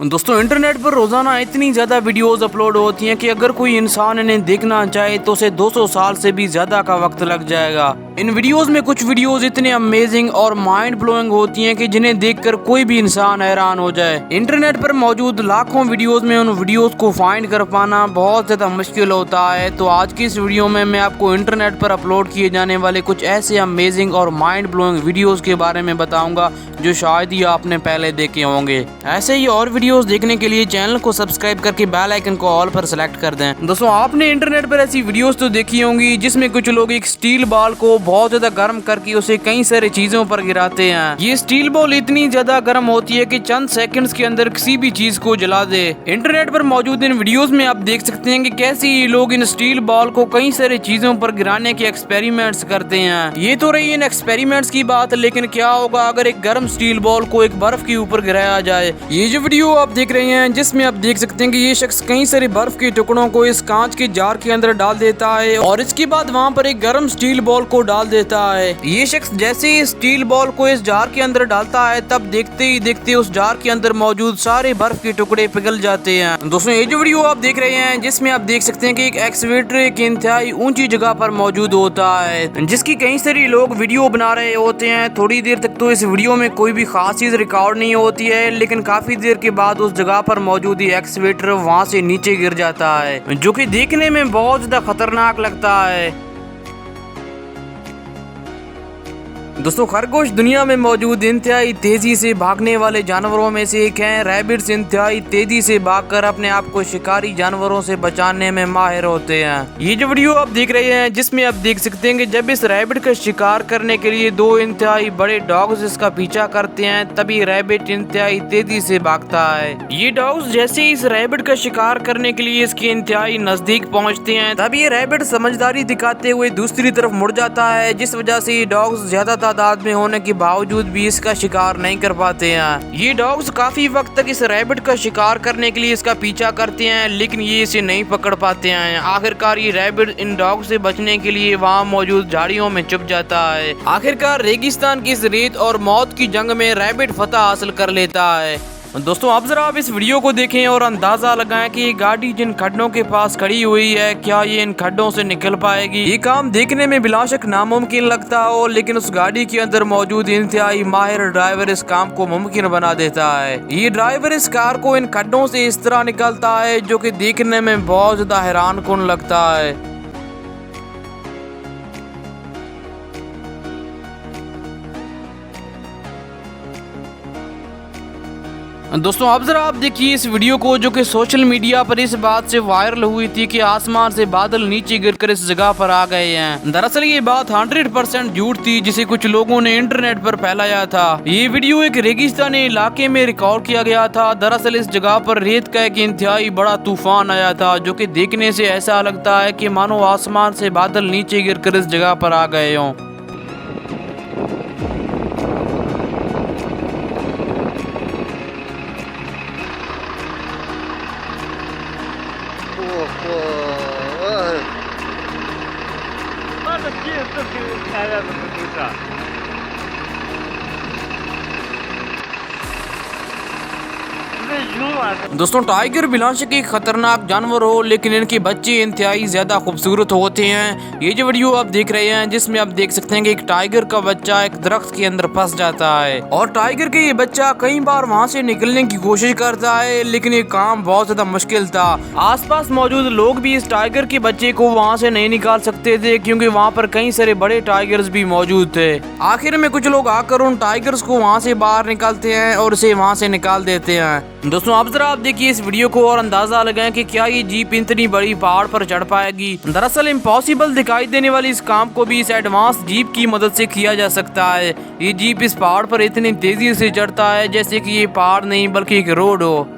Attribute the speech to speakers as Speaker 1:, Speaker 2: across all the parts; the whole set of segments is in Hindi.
Speaker 1: दोस्तों इंटरनेट पर रोजाना इतनी ज्यादा वीडियोस अपलोड होती हैं कि अगर कोई इंसान इन्हें देखना चाहे तो उसे 200 साल से भी ज्यादा का वक्त लग जाएगा। इन वीडियोस में कुछ वीडियोस इतने अमेजिंग और माइंड ब्लोइंग होती हैं कि जिन्हें देखकर कोई भी इंसान हैरान हो जाए। इंटरनेट पर मौजूद लाखों वीडियोस में उन वीडियोस को फाइंड कर पाना बहुत ज्यादा मुश्किल होता है। तो आज की इस वीडियो में मैं आपको इंटरनेट पर अपलोड किए जाने वाले कुछ ऐसे अमेजिंग और माइंड ब्लोइंग वीडियोस के बारे में बताऊंगा जो शायद ही आपने पहले देखे होंगे। ऐसे ही और वीडियोस देखने के लिए चैनल को सब्सक्राइब करके बेल आइकन को ऑल पर सेलेक्ट कर दें। दोस्तों आपने इंटरनेट पर ऐसी वीडियोस तो देखी होंगी जिसमें कुछ लोग एक स्टील बॉल को बहुत ज्यादा गर्म करके उसे कई सारी चीजों पर गिराते हैं। ये स्टील बॉल इतनी ज्यादा गर्म होती है कि चंद सेकंड्स के अंदर किसी भी चीज को जला दे। इंटरनेट पर मौजूद इन वीडियोस में आप देख सकते हैं कि कैसे ये लोग इन स्टील बॉल को कई सारी चीजों पर गिराने के एक्सपेरिमेंट्स करते हैं। ये तो रही इन एक्सपेरिमेंट्स की बात, लेकिन क्या होगा अगर एक गर्म स्टील बॉल को एक बर्फ के ऊपर गिराया जाए। ये जो वीडियो आप देख रहे हैं जिसमें आप देख सकते हैं कि ये शख्स कई सारे बर्फ के टुकड़ों को इस कांच के जार के अंदर डाल देता है और इसके बाद वहां पर एक गर्म स्टील बॉल को डाल देता है। ये शख्स जैसे ही स्टील बॉल को इस जार के अंदर डालता है तब देखते ही देखते उस जार के अंदर मौजूद सारे बर्फ के टुकड़े पिघल जाते हैं। दोस्तों ये जो वीडियो आप देख रहे हैं जिसमें आप देख सकते हैं कि एक एक्सवेटर एक इंतहाई ऊंची जगह पर मौजूद होता है जिसकी कई सारे लोग वीडियो बना रहे होते हैं। थोड़ी देर तक तो इस वीडियो में कोई भी खास चीज रिकॉर्ड नहीं होती है, लेकिन काफी देर के बाद उस जगह पर मौजूद एक्सवेटर वहां से नीचे गिर जाता है जो कि देखने में बहुत ज्यादा खतरनाक लगता है। दोस्तों खरगोश दुनिया में मौजूद इंतहाई तेजी से भागने वाले जानवरों में से एक हैं। रैबिट्स इंतहाई तेजी से भागकर अपने आप को शिकारी जानवरों से बचाने में माहिर होते हैं। ये जो वीडियो आप देख रहे हैं जिसमें आप देख सकते हैं कि जब इस रैबिट का शिकार करने के लिए दो इंतहाई बड़े डॉग्स इसका पीछा करते हैं तभी रैबिट इंतहाई तेजी से भागता है। ये डॉग्स जैसे ही इस रैबिट का शिकार करने के लिए इसके इंतहाई नजदीक पहुँचते हैं तभी ये रैबिट समझदारी दिखाते हुए दूसरी तरफ मुड़ जाता है, जिस वजह से ये डॉग्स ज्यादा तादाद में होने के बावजूद भी इसका शिकार नहीं कर पाते हैं। ये डॉग्स काफी वक्त तक इस रैबिट का शिकार करने के लिए इसका पीछा करते हैं लेकिन ये इसे नहीं पकड़ पाते हैं। आखिरकार ये रैबिट इन डॉग से बचने के लिए वहाँ मौजूद झाड़ियों में छुप जाता है। आखिरकार रेगिस्तान की इस रेत और मौत की जंग में रैबिट फतह हासिल कर लेता है। दोस्तों अब जरा आप इस वीडियो को देखें और अंदाजा लगाएं कि ये गाड़ी जिन खड्डों के पास खड़ी हुई है क्या ये इन खड्डों से निकल पाएगी। ये काम देखने में बिलाशक नामुमकिन लगता हो, लेकिन उस गाड़ी के अंदर मौजूद इंतहाई माहिर ड्राइवर इस काम को मुमकिन बना देता है। ये ड्राइवर इस कार को इन खड्डों से इस तरह निकलता है जो कि देखने में बहुत ज्यादा हैरान कुन लगता है। दोस्तों अब जरा आप देखिए इस वीडियो को जो कि सोशल मीडिया पर इस बात से वायरल हुई थी कि आसमान से बादल नीचे गिरकर इस जगह पर आ गए हैं। दरअसल ये बात 100% झूठ थी जिसे कुछ लोगों ने इंटरनेट पर फैलाया था। ये वीडियो एक रेगिस्तानी इलाके में रिकॉर्ड किया गया था। दरअसल इस जगह पर रेत का एक इंतहाई बड़ा तूफान आया था जो कि देखने से ऐसा लगता है कि मानो आसमान से बादल नीचे गिरकर इस जगह पर आ गए हों।
Speaker 2: Ладно, где только рядом туда.
Speaker 1: दोस्तों टाइगर बिलाशक एक खतरनाक जानवर हो, लेकिन इनके बच्चे इंतहाई ज्यादा खूबसूरत होते हैं। ये जो वीडियो आप देख रहे हैं जिसमें आप देख सकते हैं कि एक टाइगर का बच्चा एक दरख्त के अंदर फंस जाता है और टाइगर के ये बच्चा कई बार वहां से निकलने की कोशिश करता है, लेकिन ये काम बहुत ज्यादा मुश्किल था। आसपास मौजूद लोग भी इस टाइगर के बच्चे को वहाँ से नहीं निकाल सकते थे क्योंकि वहाँ पर कई सारे बड़े टाइगर्स भी मौजूद थे। आखिर में कुछ लोग आकर उन टाइगर्स को वहाँ से बाहर निकालते हैं और उसे वहाँ से निकाल देते हैं। दोस्तों अब जरा आप देखिए इस वीडियो को और अंदाजा लगाएं कि क्या ये जीप इतनी बड़ी पहाड़ पर चढ़ पाएगी। दरअसल इम्पॉसिबल दिखाई देने वाली इस काम को भी इस एडवांस जीप की मदद से किया जा सकता है। ये जीप इस पहाड़ पर इतनी तेजी से चढ़ता है जैसे कि ये पहाड़ नहीं बल्कि एक रोड हो।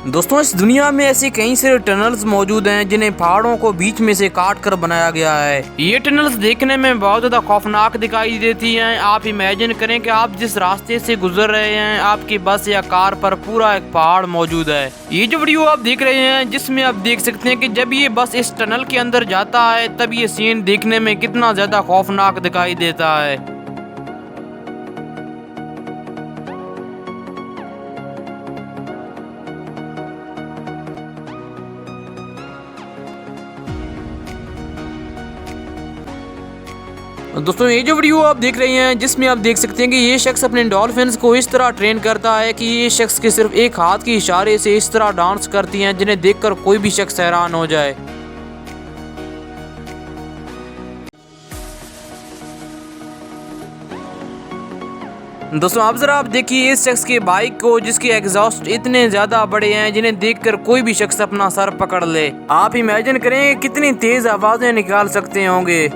Speaker 1: दोस्तों इस दुनिया में ऐसे कई सारे टनल्स मौजूद हैं जिन्हें पहाड़ों को बीच में से काट कर बनाया गया है। ये टनल्स देखने में बहुत ज्यादा खौफनाक दिखाई देती हैं। आप इमेजिन करें कि आप जिस रास्ते से गुजर रहे हैं, आपकी बस या कार पर पूरा एक पहाड़ मौजूद है। ये जो वीडियो आप देख रहे हैं जिसमें आप देख सकते हैं कि जब ये बस इस टनल के अंदर जाता है तब ये सीन देखने में कितना ज्यादा खौफनाक दिखाई देता है। दोस्तों ये जो वीडियो आप देख रहे हैं जिसमें आप देख सकते हैं कि ये शख्स अपने डॉल्फिन्स को इस तरह ट्रेन करता है कि ये शख्स के सिर्फ एक हाथ के इशारे से इस तरह डांस करती हैं जिन्हें देखकर कोई भी शख्स हैरान हो जाए। दोस्तों आप देखिए इस शख्स के बाइक को जिसके एग्जॉस्ट इतने ज्यादा बड़े हैं जिन्हें देखकर कोई भी शख्स अपना सर पकड़ ले। आप इमेजिन करें कितनी तेज आवाजें निकाल सकते होंगे।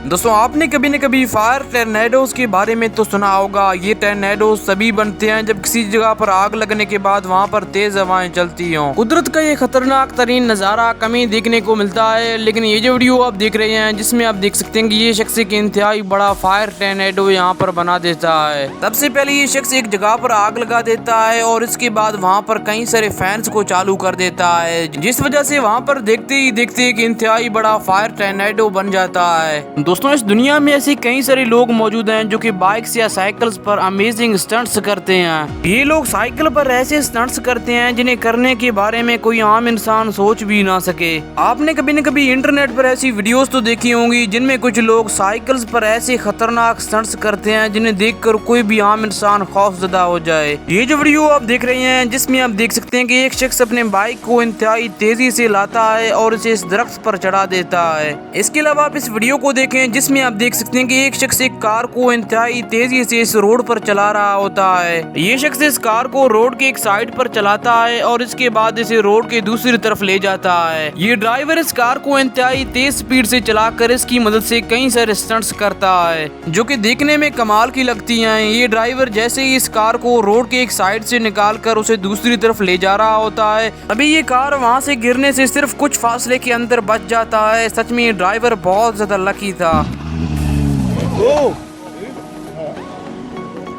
Speaker 1: दोस्तों आपने कभी न कभी फायर टर्नेडोज के बारे में तो सुना होगा। ये टर्नेडोज तभी बनते हैं जब किसी जगह पर आग लगने के बाद वहाँ पर तेज हवाएं चलती हों। कुदरत का ये खतरनाक तरीन नज़ारा कमी देखने को मिलता है। लेकिन ये जो वीडियो आप देख रहे हैं जिसमें आप देख सकते हैं कि ये शख्स एक इंतहाई बड़ा फायर टर्नेडो यहाँ पर बना देता है। सबसे पहले ये शख्स एक जगह पर आग लगा देता है और इसके बाद वहाँ पर कई सारे फैंस को चालू कर देता है, जिस वजह से वहाँ पर देखते ही देखते एक इंतहाई बड़ा फायर टर्नेडो बन जाता है। दोस्तों इस दुनिया में ऐसे कई सारे लोग मौजूद हैं जो कि बाइक्स या साइकिल्स पर अमेजिंग स्टंट्स करते हैं। ये लोग साइकिल पर ऐसे स्टंट्स करते हैं जिन्हें करने के बारे में कोई आम इंसान सोच भी ना सके। आपने कभी न कभी इंटरनेट पर ऐसी वीडियोस तो देखी होंगी जिनमें कुछ लोग साइकिल्स पर ऐसे खतरनाक स्टंट्स करते हैं जिन्हें देखकर कोई भी आम इंसान खौफजदा हो जाए। ये जो वीडियो आप देख रहे हैं जिसमें आप देख सकते हैं कि एक शख्स अपने बाइक को इंतहाई तेजी से लाता है और इसे इस दरख्त पर चढ़ा देता है। इसके अलावा आप इस वीडियो को देखें जिसमें आप देख सकते हैं कि एक शख्स एक कार को इंतहाई तेजी से इस रोड पर चला रहा होता है। ये शख्स इस कार को रोड के एक साइड पर चलाता है और इसके बाद इसे रोड के दूसरी तरफ ले जाता है। ये ड्राइवर इस कार को इंतहाई तेज स्पीड से चलाकर इसकी मदद से कई सारे स्टंट्स करता है जो कि देखने में कमाल की लगती हैं। ये ड्राइवर जैसे ही इस कार को रोड के एक साइड से निकाल कर उसे दूसरी तरफ ले जा रहा होता है, अभी ये कार वहाँ से गिरने से सिर्फ कुछ फासले के अंदर बच जाता है। सच में ये ड्राइवर बहुत ज्यादा लकी था।
Speaker 3: Oh!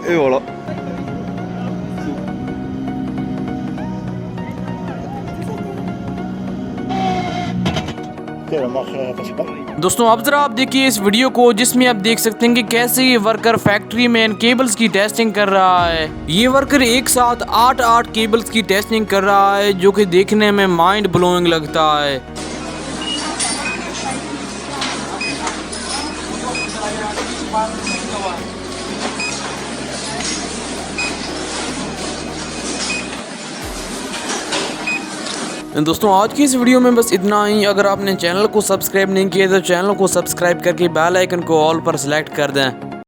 Speaker 3: Et voilà.
Speaker 1: दोस्तों अब आप देखिए इस वीडियो को जिसमें आप देख सकते हैं कि कैसे ये वर्कर फैक्ट्री में इन केबल्स की टेस्टिंग कर रहा है। ये वर्कर एक साथ 8 केबल्स की टेस्टिंग कर रहा है जो कि देखने में माइंड ब्लोइंग लगता है। दोस्तों आज की इस वीडियो में बस इतना ही। अगर आपने चैनल को सब्सक्राइब नहीं किया तो चैनल को सब्सक्राइब करके बेल आइकन को ऑल पर सिलेक्ट कर दें।